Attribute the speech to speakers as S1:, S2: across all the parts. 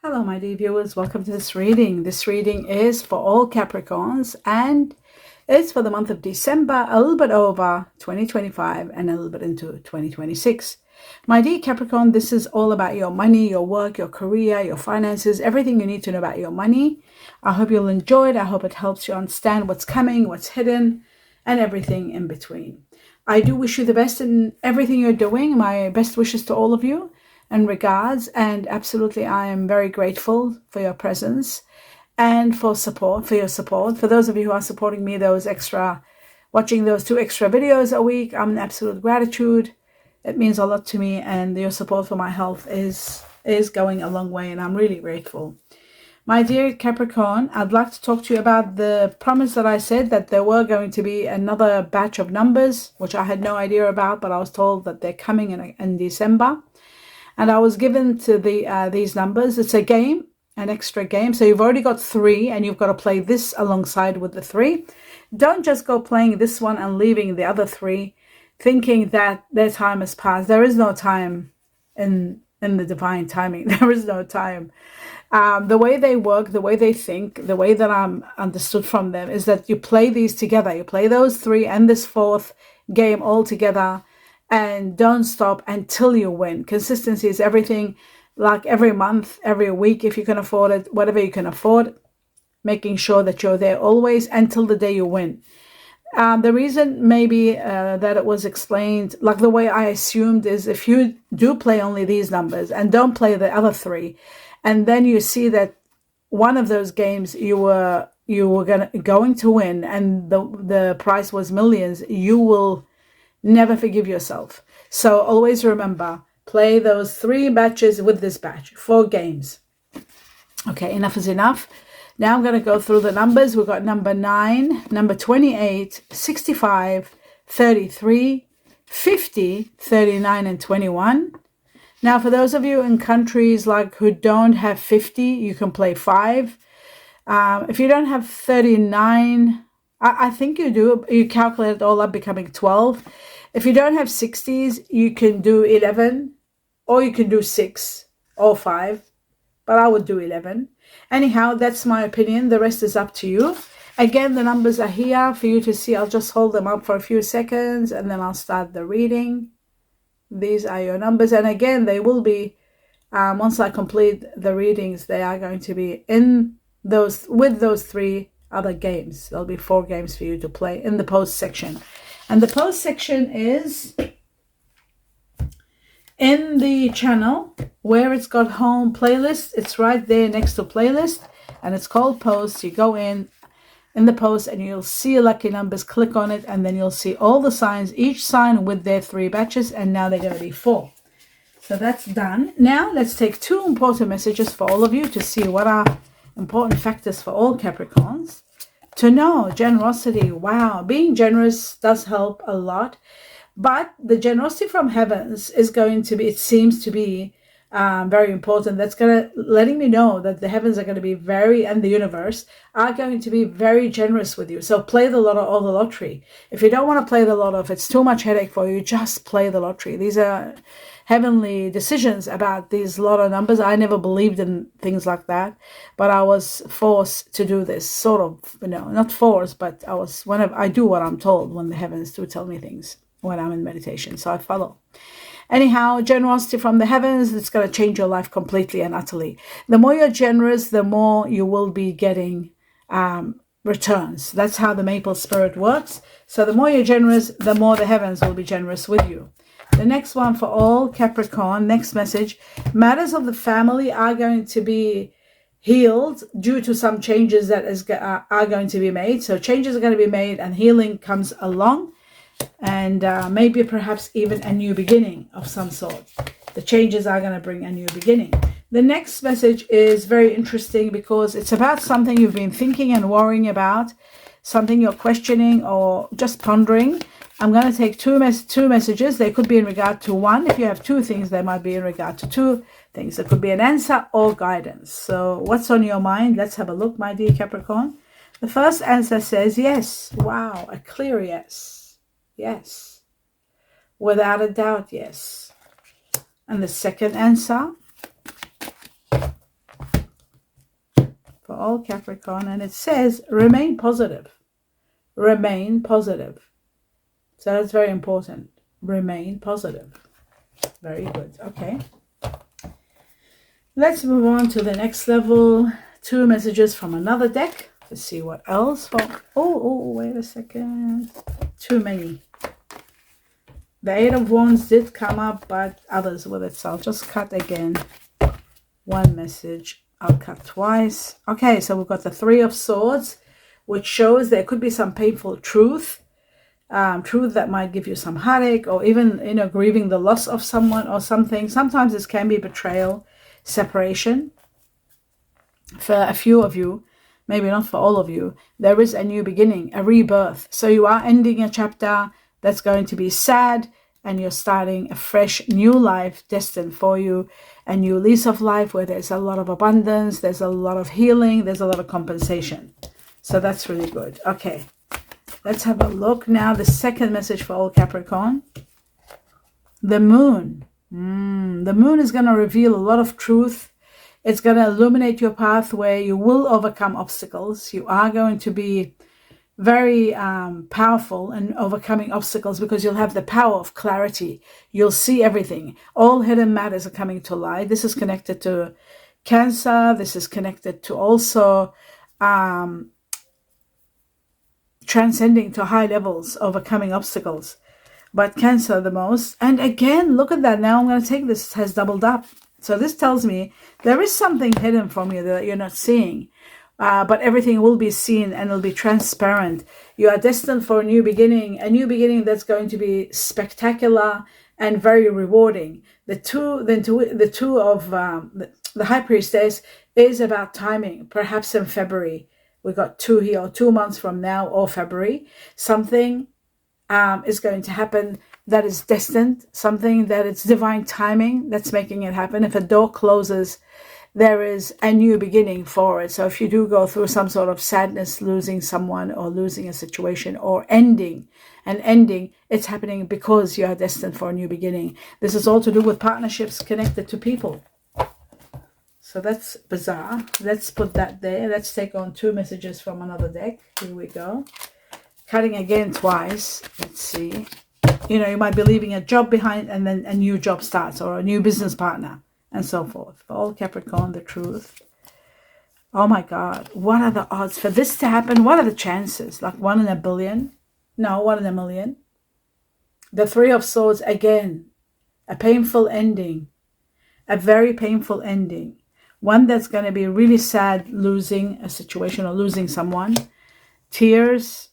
S1: Hello, my dear viewers. Welcome to this reading. This reading is for all Capricorns and it's for the month of December, a little bit over 2025 and a little bit into 2026. My dear Capricorn, this is all about your money, your work, your career, your finances, everything you need to know about your money. I hope you'll enjoy it. I hope it helps you understand what's coming, what's hidden, and everything in between. I do wish you the best in everything you're doing. My best wishes to all of you. And regards, and absolutely I am very grateful for your presence and for your support. For those of you who are supporting me, watching those 2 extra videos a week, I'm in absolute gratitude. It means a lot to me, and your support for my health is going a long way, and I'm really grateful. My dear Capricorn, I'd like to talk to you about the promise that I said that there were going to be another batch of numbers, which I had no idea about, but I was told that they're coming in December. And I was given to these numbers. It's a game, an extra game. So you've already got 3 and you've got to play this alongside with the 3. Don't just go playing this one and leaving the other 3 thinking that their time has passed. There is no time in the divine timing. There is no time. The way they work, the way they think, the way that I'm understood from them is that you play these together. You play those 3 and this 4th game all together. And don't stop until you win. Consistency is everything. Like every month, every week, if you can afford it, whatever you can afford, making sure that you're there always until the day you win. The reason maybe that it was explained, like the way I assumed, is if you do play only these numbers and don't play the other 3, and then you see that one of those games you were going to win and the prize was millions, you will never forgive yourself. So always remember, play those 3 batches with this batch, 4 games. Okay, enough is enough. Now I'm going to go through the numbers. We've got number 9, number 28, 65, 33, 50, 39, and 21. Now, for those of you in countries like who don't have 50, you can play 5. If you don't have 39, I think you do. You calculate it all up, becoming 12. If you don't have 60s, you can do 11, or you can do 6 or 5, but I would do 11. Anyhow, that's my opinion. The rest is up to you. Again, the numbers are here for you to see. I'll just hold them up for a few seconds, and then I'll start the reading. These are your numbers, and again, they will be, once I complete the readings, they are going to be with those 3 other games. There'll be 4 games for you to play in the post section. And the post section is in the channel where it's got home playlist. It's right there next to playlist, and it's called post. You go in the post and you'll see lucky numbers. Click on it, and then you'll see all the signs, each sign with their 3 batches, and now they're going to be 4. So that's done. Now let's take 2 important messages for all of you to see what are important factors for all Capricorns to know. Generosity. Wow, being generous does help a lot, but the generosity from heavens is going to be, it seems to be very important. That's letting me know that the heavens are going to be and the universe are going to be very generous with you. So play the lotto or the lottery. If you don't want to play the lotto, if it's too much headache for you, just play the lottery. These are heavenly decisions about these lotto numbers. I never believed in things like that, but I was forced to do this, sort of, not forced, but I do what I'm told when the heavens do tell me things when I'm in meditation, so I follow. Anyhow, generosity from the heavens, it's going to change your life completely and utterly. The more you're generous, the more you will be getting returns. That's how the maple spirit works. So the more you're generous, the more the heavens will be generous with you. The next one for all Capricorn, next message, matters of the family are going to be healed due to some changes that are going to be made. So changes are going to be made and healing comes along, and maybe perhaps even a new beginning of some sort. The changes are going to bring a new beginning. The next message is very interesting because it's about something you've been thinking and worrying about, something you're questioning or just pondering. I'm going to take 2 messages. They could be in regard to one. If you have 2 things, they might be in regard to 2 things. It could be an answer or guidance. So what's on your mind? Let's have a look, my dear Capricorn. The first answer says yes. Wow, a clear yes. Yes. Without a doubt, yes. And the second answer all Capricorn, and it says remain positive. Remain positive. So that's very important. Remain positive. Very good. Okay. Let's move on to the next level. 2 messages from another deck. Let's see what else. Oh, wait a second. Too many. The 8 of Wands did come up, but others with it. So I'll just cut again. 1 message. I'll cut twice. Okay, so we've got the 3 of Swords, which shows there could be some painful truth. Truth that might give you some heartache, or even, grieving the loss of someone or something. Sometimes this can be betrayal, separation. For a few of you, maybe not for all of you, there is a new beginning, a rebirth. So you are ending a chapter that's going to be sad, and you're starting a fresh new life destined for you, a new lease of life where there's a lot of abundance, there's a lot of healing, there's a lot of compensation. So that's really good. Okay. Let's have a look now. The second message for all Capricorn. The moon. The moon is going to reveal a lot of truth. It's going to illuminate your path where you will overcome obstacles. You are going to be very powerful in overcoming obstacles because you'll have the power of clarity. You'll see everything. All hidden matters are coming to light. This is connected to Cancer. This is connected to also transcending to high levels, overcoming obstacles. But Cancer the most. And again, look at that. Now I'm going to take this. It has doubled up. So this tells me there is something hidden from you that you're not seeing. But everything will be seen and it'll be transparent. You are destined for a new beginning that's going to be spectacular and very rewarding. The High Priestess is about timing, perhaps in February. We got 2 here, 2 months from now, or February. Something is going to happen that is destined, something that it's divine timing that's making it happen. If a door closes, there is a new beginning for it. So if you do go through some sort of sadness, losing someone or losing a situation or ending, it's happening because you are destined for a new beginning. This is all to do with partnerships connected to people. So that's bizarre. Let's put that there. Let's take on 2 messages from another deck. Here we go. Cutting again twice. Let's see. You might be leaving a job behind and then a new job starts, or a new business partner, and so forth. For all Capricorn, the truth. Oh my God. What are the odds for this to happen? What are the chances? Like 1 in a billion? No, 1 in a million. The 3 of Swords again. A painful ending. A very painful ending. One that's going to be really sad, losing a situation or losing someone. Tears,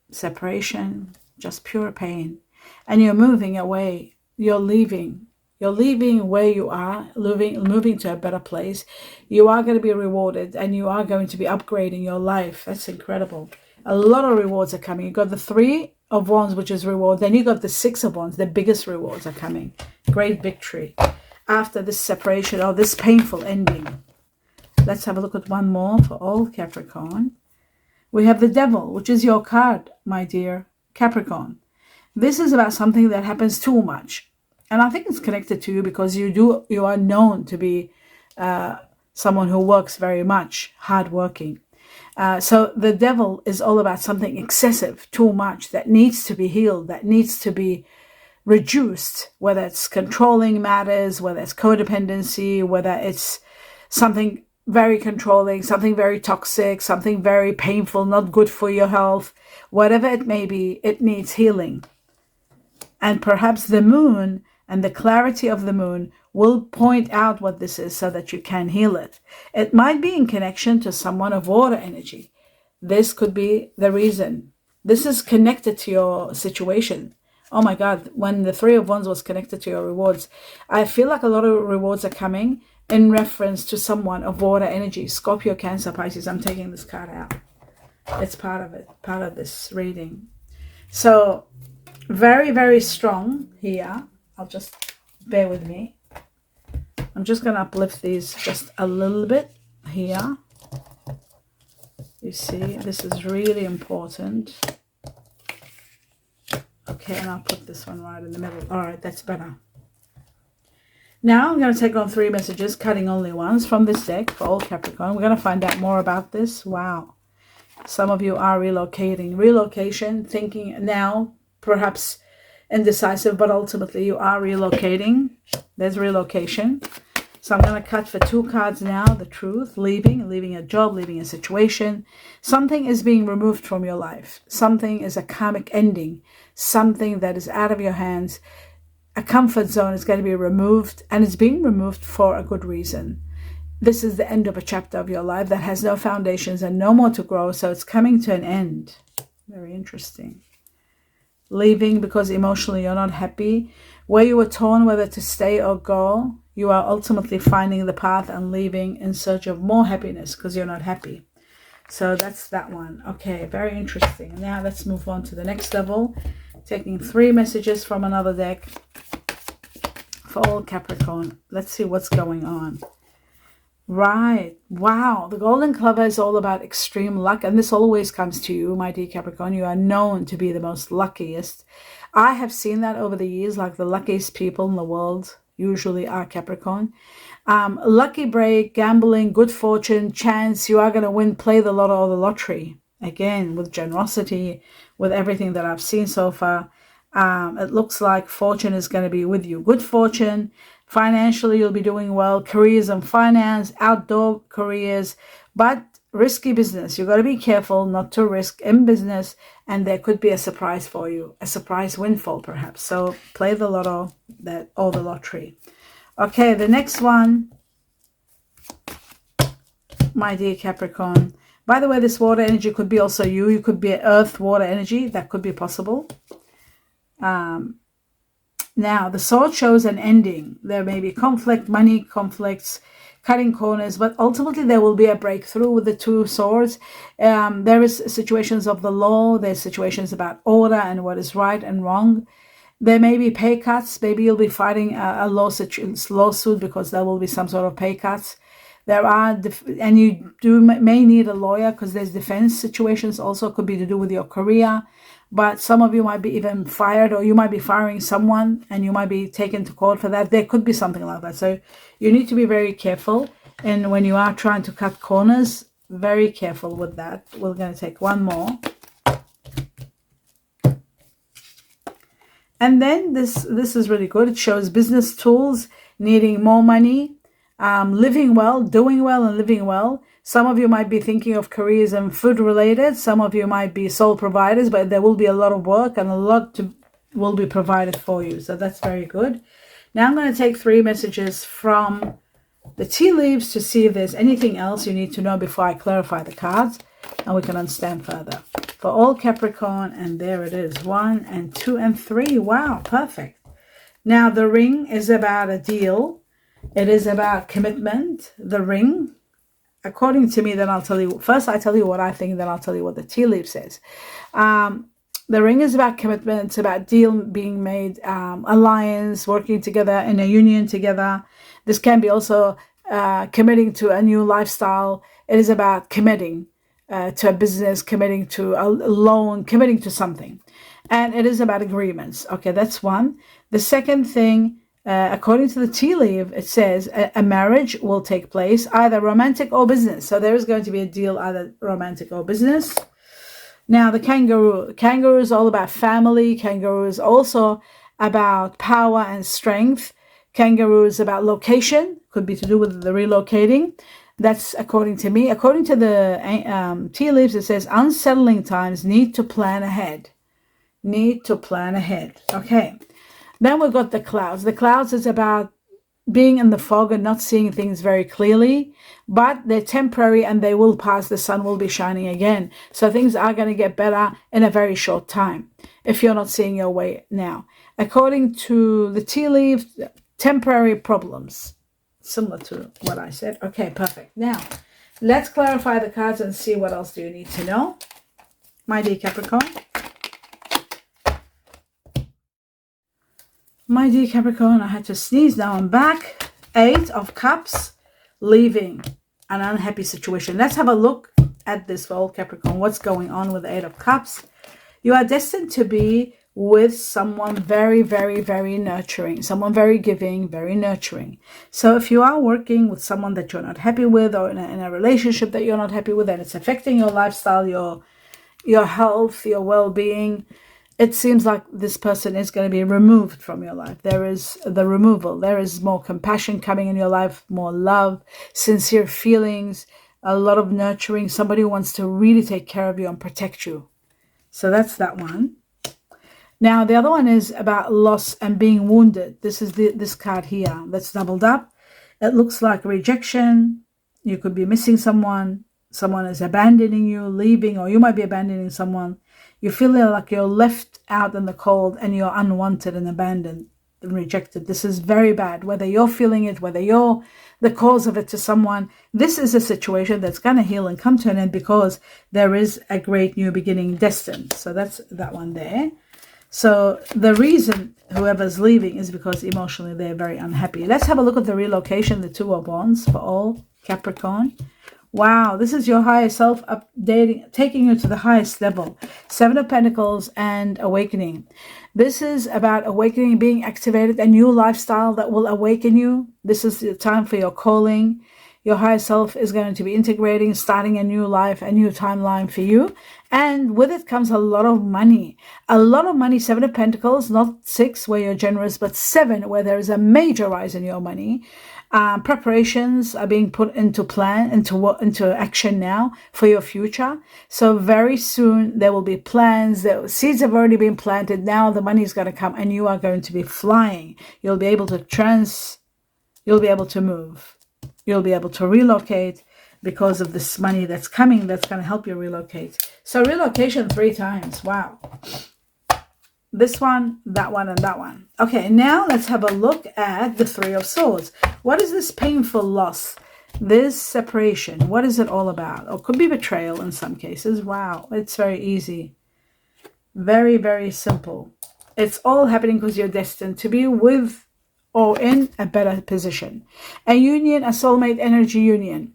S1: separation, just pure pain. And you're moving away. You're leaving. You're leaving where you are, moving to a better place. You are going to be rewarded and you are going to be upgrading your life. That's incredible. A lot of rewards are coming. You got the 3 of Wands, which is reward. Then you got the 6 of Wands. The biggest rewards are coming. Great victory. After this separation or this painful ending. Let's have a look at one more for all Capricorn. We have the Devil, which is your card, my dear Capricorn. This is about something that happens too much. And I think it's connected to you because you are known to be someone who works very much, hardworking. So the Devil is all about something excessive, too much, that needs to be healed, that needs to be reduced, whether it's controlling matters, whether it's codependency, whether it's something very controlling, something very toxic, something very painful, not good for your health, whatever it may be, it needs healing. And perhaps the moon and the clarity of the moon will point out what this is so that you can heal it. It might be in connection to someone of water energy. This could be the reason. This is connected to your situation. Oh my God, when the 3 of Wands was connected to your rewards, I feel like a lot of rewards are coming in reference to someone of water energy. Scorpio, Cancer, Pisces. I'm taking this card out. It's part of it, part of this reading. So very, very strong here. I'll just bear with me. I'm just going to uplift these just a little bit here. You see, this is really important. Okay, and I'll put this one right in the middle. All right, that's better. Now I'm going to take on 3 messages, cutting only ones from this deck for all Capricorn. We're going to find out more about this. Wow. Some of you are relocating. Relocation, thinking now, perhaps indecisive, but ultimately you are relocating. There's relocation. So I'm going to cut for 2 cards now. The truth, leaving a job, leaving a situation. Something is being removed from your life. Something is a karmic ending. Something that is out of your hands. A comfort zone is going to be removed, and it's being removed for a good reason. This is the end of a chapter of your life that has no foundations and no more to grow, so it's coming to an end. Very interesting. Leaving because emotionally you're not happy. Where you were torn whether to stay or go, you are ultimately finding the path and leaving in search of more happiness because you're not happy. So that's that one. Okay, very interesting. Now let's move on to the next level. Taking 3 messages from another deck for all Capricorn. Let's see what's going on. Right. Wow. The Golden Clover is all about extreme luck. And this always comes to you, my dear Capricorn. You are known to be the most luckiest. I have seen that over the years, like the luckiest people in the world usually are Capricorn. Lucky break, gambling, good fortune, chance. You are going to win, play the lotto or the lottery. Again, with generosity, with everything that I've seen so far. It looks like fortune is going to be with you. Good fortune. Financially, you'll be doing well. Careers and finance, outdoor careers, but risky business. You've got to be careful not to risk in business, and there could be a surprise for you, a surprise windfall perhaps. So play the lotto or the lottery. Okay, the next one, my dear Capricorn. By the way, this water energy could be also you. You could be earth, water energy. That could be possible. Now, the sword shows an ending. There may be conflict, money conflicts, cutting corners, but ultimately there will be a breakthrough with the 2 swords. There is situations of the law. There's situations about order and what is right and wrong. There may be pay cuts. Maybe you'll be fighting a lawsuit because there will be some sort of pay cuts. There are, and you may need a lawyer because there's defense situations also. Could be to do with your career. But some of you might be even fired, or you might be firing someone and you might be taken to court for that. There could be something like that. So you need to be very careful. And when you are trying to cut corners, very careful with that. We're going to take one more. And then this is really good. It shows business tools, needing more money, living well, doing well and living well. Some of you might be thinking of careers and food related. Some of you might be sole providers, but there will be a lot of work and a lot will be provided for you. So that's very good. Now I'm going to take 3 messages from the tea leaves to see if there's anything else you need to know before I clarify the cards and we can understand further. For all Capricorn, and there it is, 1 and 2 and 3. Wow, perfect. Now the ring is about a deal. It is about commitment. The ring, according to me, then I'll tell you. First, I tell you what I think, then I'll tell you what the tea leaf says. The ring is about commitment. It's about deal being made, alliance, working together in a union together. This can be also committing to a new lifestyle. It is about committing to a business, committing to a loan, committing to something. And it is about agreements. Okay, that's one. The second thing, according to the tea leaf, it says a marriage will take place, either romantic or business. So there is going to be a deal, either romantic or business. Now, the kangaroo. Kangaroo is all about family. Kangaroo is also about power and strength. Kangaroo is about location. Could be to do with the relocating. That's according to me. According to the tea leaves, it says unsettling times, need to plan ahead. Need to plan ahead. Okay. Then we've got the clouds. The clouds is about being in the fog and not seeing things very clearly, but they're temporary and they will pass. The sun will be shining again. So things are going to get better in a very short time if you're not seeing your way now. According to the tea leaf, temporary problems, similar to what I said. Okay, perfect. Now, let's clarify the cards and see what else do you need to know, my dear Capricorn. My dear Capricorn, I had to sneeze. Now I'm back. 8 of Cups, leaving an unhappy situation. Let's have a look at this for all Capricorn. What's going on with the 8 of Cups? You are destined to be with someone very, very, very nurturing, someone very giving, very nurturing. So if you are working with someone that you're not happy with, or in a relationship that you're not happy with, and it's affecting your lifestyle, your health, your well-being, it seems like this person is going to be removed from your life. There is the removal. There is more compassion coming in your life, more love, sincere feelings, a lot of nurturing. Somebody who wants to really take care of you and protect you. So that's that one. Now, the other one is about loss and being wounded. This is this card here that's doubled up. It looks like rejection. You could be missing someone. Someone is abandoning you, leaving, or you might be abandoning someone. You're feeling like you're left out in the cold and you're unwanted and abandoned and rejected. This is very bad. Whether you're feeling it, whether you're the cause of it to someone, this is a situation that's going to heal and come to an end because there is a great new beginning destined. So that's that one there. So the reason whoever's leaving is because emotionally they're very unhappy. Let's have a look at the relocation, the Two of Wands for all Capricorn. Wow, this is your higher self updating, taking you to the highest level. Seven of Pentacles and awakening. This is about awakening, being activated, a new lifestyle that will awaken you. This is the time for your calling. Your higher self is going to be integrating, starting a new life, a new timeline for you. And with it comes a lot of money. A lot of money, Seven of Pentacles, not 6 where you're generous, but 7 where there is a major rise in your money. Preparations are being put into action now for your future. So very soon there will be plans. The seeds have already been planted. Now the money is going to come and you are going to be flying. You'll be able to you'll be able to move. You'll be able to relocate because of this money that's coming that's going to help you relocate. So relocation 3 times. Wow. This one, that one, and that one. Okay, now let's have a look at the Three of Swords. What is this painful loss? This separation, what is it all about? Or could be betrayal in some cases. Wow, it's very easy. Very, very simple. It's all happening because you're destined to be with or in a better position. A union, a soulmate energy union.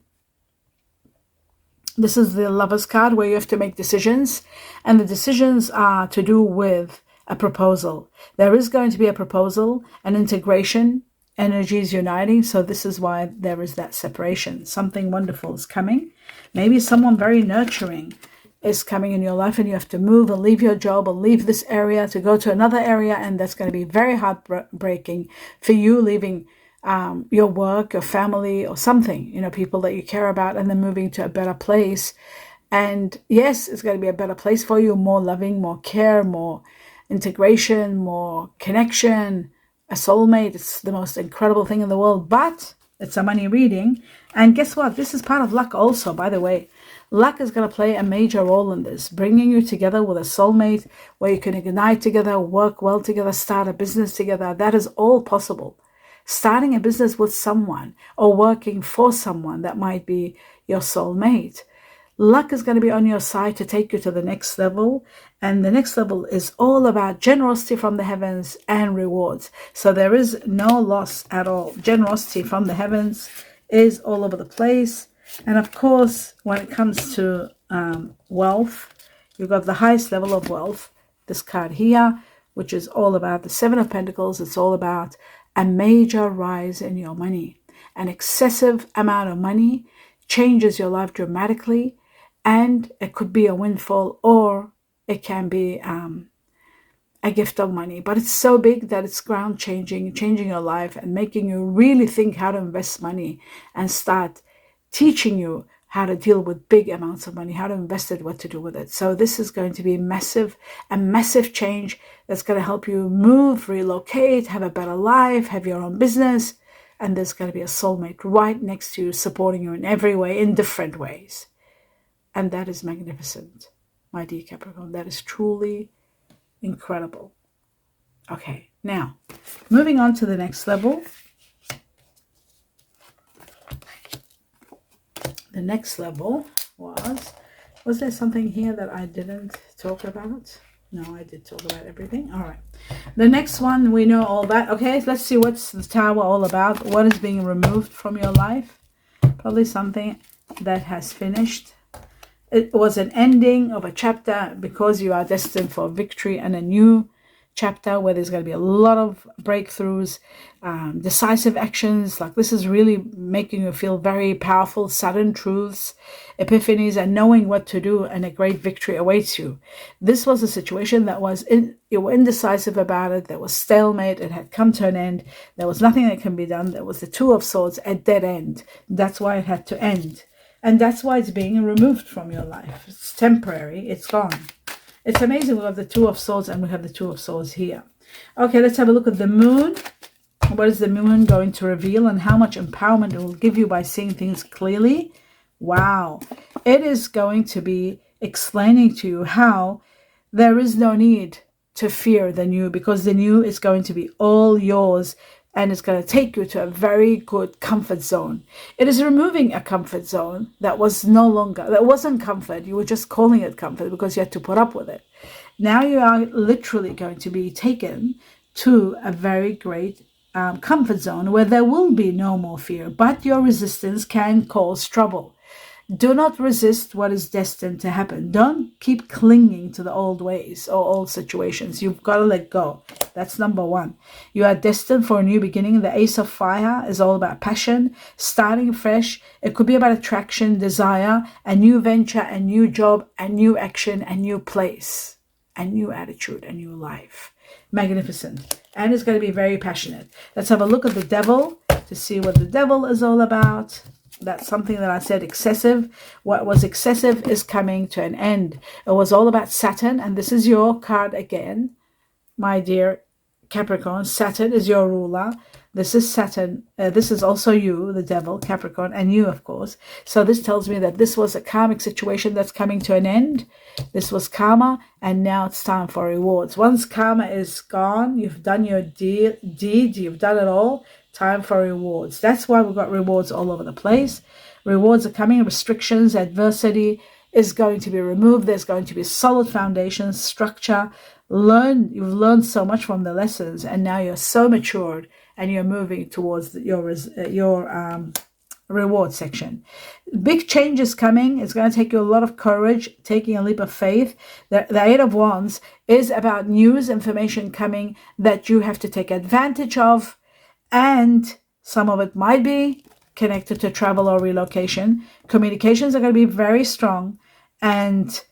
S1: This is the Lover's card where you have to make decisions. And the decisions are to do with a proposal. There is going to be a proposal, an integration, energies uniting. So this is why there is that separation. Something wonderful is coming. Maybe someone very nurturing is coming in your life and you have to move and leave your job or leave this area to go to another area. And that's going to be very heartbreaking for you, leaving your work, your family, or something, people that you care about, and then moving to a better place. And yes, it's going to be a better place for you, more loving, more care, more integration, more connection, a soulmate. It's the most incredible thing in the world, but it's a money reading. And guess what? This is part of luck also, by the way. Luck is going to play a major role in this, bringing you together with a soulmate where you can ignite together, work well together, start a business together. That is all possible. Starting a business with someone or working for someone that might be your soulmate. Luck is going to be on your side to take you to the next level. And the next level is all about generosity from the heavens and rewards. So there is no loss at all. Generosity from the heavens is all over the place. And of course, when it comes to wealth, you've got the highest level of wealth, this card here, which is all about the Seven of Pentacles. It's all about a major rise in your money. An excessive amount of money changes your life dramatically. And it could be a windfall or it can be a gift of money. But it's so big that it's ground changing, changing your life and making you really think how to invest money and start teaching you how to deal with big amounts of money, how to invest it, what to do with it. So this is going to be massive, a massive change that's going to help you move, relocate, have a better life, have your own business. And there's going to be a soulmate right next to you, supporting you in every way, in different ways. And that is magnificent, my dear Capricorn. That is truly incredible. Okay, now, moving on to the next level. The next level was there something here that I didn't talk about? No, I did talk about everything. All right. The next one, we know all that. Okay, let's see what's the Tower all about. What is being removed from your life? Probably something that has finished. It was an ending of a chapter because you are destined for victory and a new chapter where there's going to be a lot of breakthroughs, decisive actions. Like this is really making you feel very powerful, sudden truths, epiphanies, and knowing what to do, and a great victory awaits you. This was a situation that was you were indecisive about it. There was stalemate. It had come to an end. There was nothing that can be done. There was the Two of Swords, a dead end. That's why it had to end. And that's why it's being removed from your life. It's temporary. It's gone. It's amazing. We have the Two of Swords and we have the Two of Swords here. Okay, let's have a look at the moon. What is the moon going to reveal and how much empowerment it will give you by seeing things clearly? Wow. It is going to be explaining to you how there is no need to fear the new, because the new is going to be all yours and it's going to take you to a very good comfort zone. It is removing a comfort zone that wasn't comfort. You were just calling it comfort because you had to put up with it. Now you are literally going to be taken to a very great comfort zone where there will be no more fear, but your resistance can cause trouble. Do not resist what is destined to happen. Don't keep clinging to the old ways or old situations. You've got to let go. That's number one. You are destined for a new beginning. The Ace of Fire is all about passion, starting fresh. It could be about attraction, desire, a new venture, a new job, a new action, a new place, a new attitude, a new life. Magnificent. And it's going to be very passionate. Let's have a look at the Devil to see what the Devil is all about. That's something that I said, excessive. What was excessive is coming to an end. It was all about Saturn, and this is your card again, my dear Capricorn. Saturn is your ruler. This is Saturn. This is also you, the Devil, Capricorn, and you, of course. So this tells me that this was a karmic situation that's coming to an end. This was karma, and now it's time for rewards. Once karma is gone, you've done your deed, you've done it all. Time for rewards. That's why we've got rewards all over the place. Rewards are coming. Restrictions, adversity is going to be removed. There's going to be solid foundation, structure. You've learned so much from the lessons, and now you're so matured, and you're moving towards your reward section. Big changes coming. It's going to take you a lot of courage, taking a leap of faith. The Eight of Wands is about news, information coming that you have to take advantage of. And some of it might be connected to travel or relocation. Communications are going to be very strong, and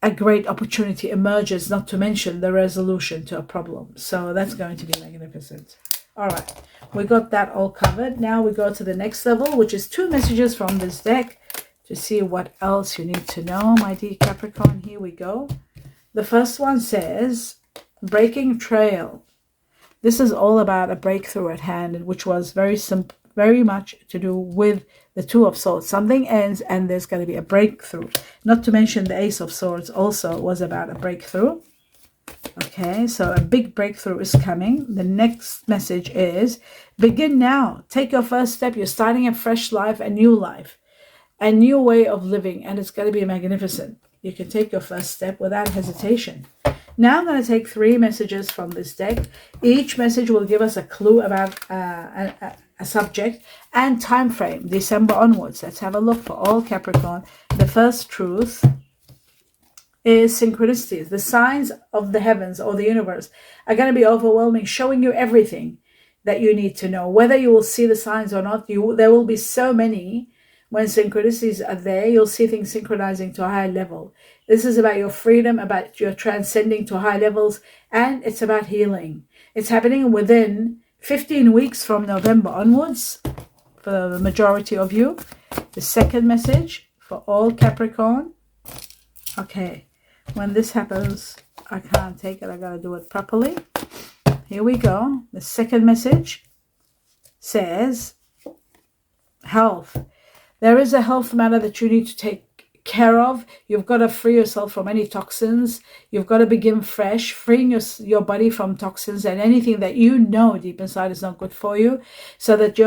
S1: a great opportunity emerges, not to mention the resolution to a problem. So that's going to be magnificent. All right, we got that all covered. Now we go to the next level, which is 2 messages from this deck to see what else you need to know, my dear Capricorn. Here we go. The first one says, breaking trail. This is all about a breakthrough at hand, which was very much to do with the Two of Swords. Something ends and there's going to be a breakthrough. Not to mention the Ace of Swords also was about a breakthrough. Okay, so a big breakthrough is coming. The next message is, begin now. Take your first step. You're starting a fresh life, a new way of living, and it's going to be magnificent. You can take your first step without hesitation. Now I'm going to take 3 messages from this deck. Each message will give us a clue about a subject and time frame, December onwards. Let's have a look for all Capricorn. The first truth is synchronicities. The signs of the heavens or the universe are going to be overwhelming, showing you everything that you need to know. Whether you will see the signs or not, there will be so many. When synchronicities are there, you'll see things synchronizing to a high level. This is about your freedom, about your transcending to high levels, and it's about healing. It's happening within 15 weeks from November onwards for the majority of you. The second message for all Capricorn. Okay, when this happens, I can't take it. I got to do it properly. Here we go. The second message says health. There is a health matter that you need to take care of. You've got to free yourself from any toxins. You've got to begin fresh, freeing your body from toxins and anything that you know deep inside is not good for you, so that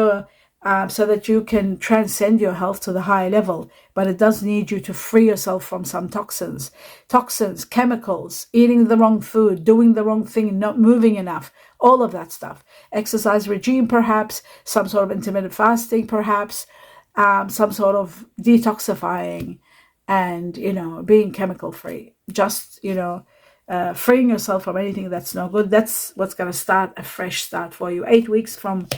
S1: you can transcend your health to the higher level. But it does need you to free yourself from some toxins, chemicals, eating the wrong food, doing the wrong thing, not moving enough, all of that stuff. Exercise regime, perhaps, some sort of intermittent fasting, perhaps, some sort of detoxifying, and being chemical free. Just freeing yourself from anything that's no good. That's what's going to start a fresh start for you. 8 weeks from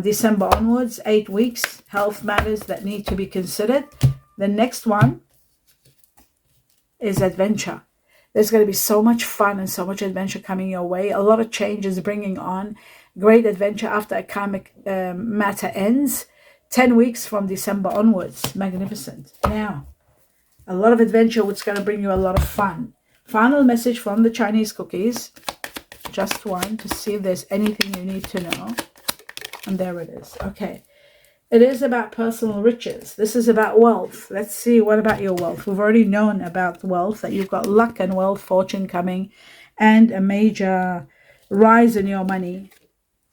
S1: December onwards, 8 weeks, health matters that need to be considered. The next one is adventure. There's going to be so much fun and so much adventure coming your way. A lot of change is bringing on great adventure after a karmic matter ends. 10 weeks from December onwards. Magnificent. Now, a lot of adventure, which is going to bring you a lot of fun. Final message from the Chinese cookies. Just one to see if there's anything you need to know. And there it is. Okay. It is about personal riches. This is about wealth. Let's see, what about your wealth? We've already known about wealth, that you've got luck and wealth, fortune coming, and a major rise in your money.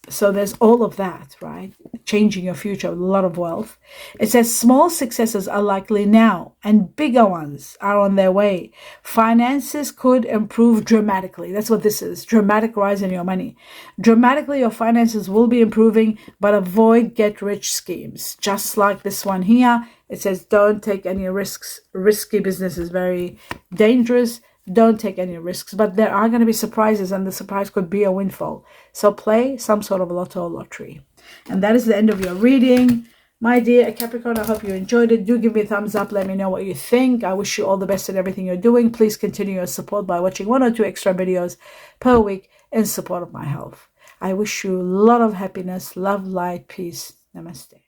S1: So there's all of that, right? Changing your future with a lot of wealth. It says small successes are likely now and bigger ones are on their way. Finances could improve dramatically. That's what this is. Dramatic rise in your money. Dramatically, your finances will be improving, but avoid get-rich schemes. Just like this one here, it says don't take any risks. Risky business is very dangerous. Don't take any risks, but there are going to be surprises, and the surprise could be a windfall. So play some sort of lotto or lottery. And that is the end of your reading. My dear Capricorn, I hope you enjoyed it. Do give me a thumbs up. Let me know what you think. I wish you all the best in everything you're doing. Please continue your support by watching 1 or 2 extra videos per week in support of my health. I wish you a lot of happiness, love, light, peace. Namaste.